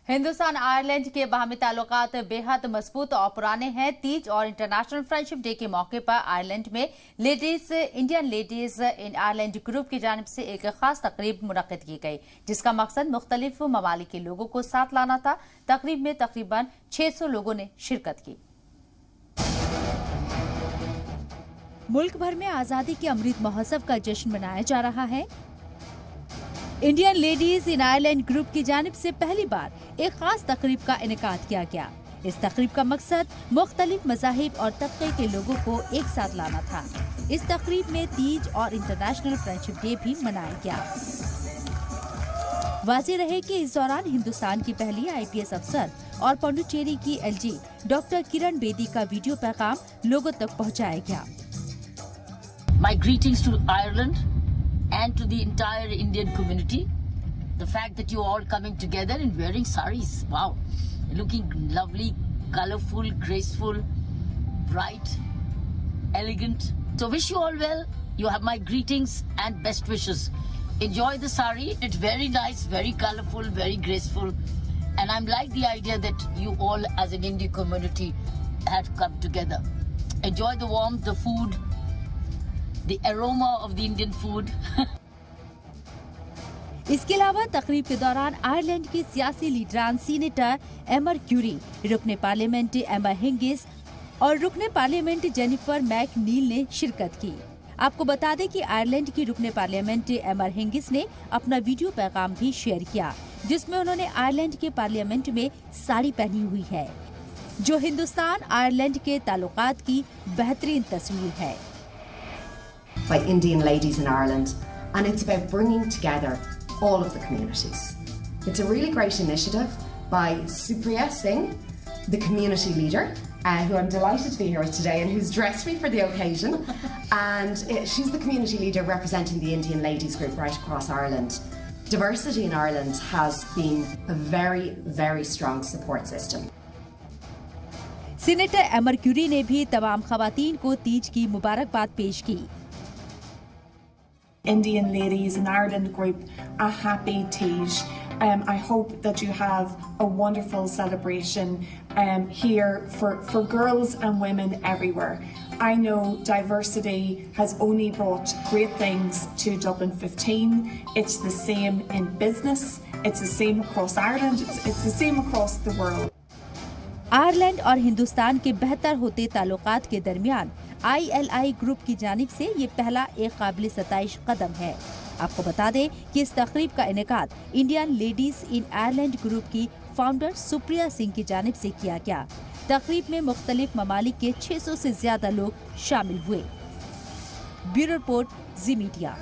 Hindustan Ireland के बाहमी ताल्लुकात बेहद मजबूत और पुराने हैं। तीज और इंटरनेशनल फ्रेंडशिप डे के मौके पर आयरलैंड में Indian ladies in Ireland group की जानिब से एक खास तकरीब मुनक्किद की गई, जिसका मकसद मुख्तलिफ ममालिक के लोगों को साथ लाना था। तकरीब में तकरीबन 600 लोगों ने शिरकत की। मुल्क भर में आजादी के अमृत महोत्सव का जश्न मनाया जा रहा है। Indian ladies in Ireland group की जानिब से पहली बार एक खास तकरीब का इनेकाद किया गया। इस तकरीब का मकसद मुख्तलिफ मज़ाहिब और तबके के लोगों को एक साथ लाना था। इस तकरीब में तीज और इंटरनेशनल फ्रेंडशिप डे भी मनाया गया। वाज़ेह रहे कि इस दौरान हिंदुस्तान की पहली IPS अफसर और पौंडुचेरी की LG डॉक्टर किरण बेदी का वीडियो पैगाम लोगों तक पहुँचाया गया। My greetings to Ireland and to the entire Indian community. The fact that you're all coming together and wearing saris, wow, looking lovely, colorful, graceful, bright, elegant. So wish you all well. You have my greetings and best wishes. Enjoy the sari. It's very nice, very colorful, very graceful. And I'm like the idea that you all as an Indian community have come together. Enjoy the warmth, the food, the aroma of the Indian food. इसके अलावा तकरीब के दौरान Ireland के सियासी लीडरान senator Emer Curie, रुकने parliament एमर Hingis और रुकने पार्लियामेंट जेनिफर मैकनील ने शिरकत की। आपको बता दें कि आयरलैंड की रुकने पार्लियामेंट एमर हिंगिस ने अपना वीडियो पैगाम भी शेयर किया, जिसमें उन्होंने आयरलैंड के पार्लियामेंट में साड़ी पहनी हुई है, जो हिंदुस्तान आयरलैंड के ताल्लुकात की बेहतरीन तस्वीर है। By Indian ladies in Ireland, and it's about bringing together all of the communities. It's a really great initiative by Supriya Singh, the community leader, who I'm delighted to be here with today and who's dressed me for the occasion. And she's the community leader representing the Indian ladies group right across Ireland. Diversity in Ireland has been a very, very strong support system. Senator Emer Currie ने भी तमाम खवातीन को तीज की मुबारकबाद पेश की। Indian ladies in Ireland group, a happy Tej. I hope that you have a wonderful celebration here for girls and women everywhere. I know diversity has only brought great things to Dublin 15. It's the same in business. It's the same across Ireland. It's the same across the world. Ireland और हिंदुस्तान के बेहतर होते ताल्लुकात के दरमियान ILI group की जानिब से ये पहला एक काबिल सताइश कदम है। आपको बता दें कि इस तकरीब का इनेकाद Indian ladies in Ireland group की फाउंडर सुप्रिया सिंह की जानिब से किया गया। तकरीब में मुख्तलिफ ममालिक के 600 से ज्यादा लोग शामिल हुए। ब्यूरो रिपोर्ट, ज़ी मीडिया।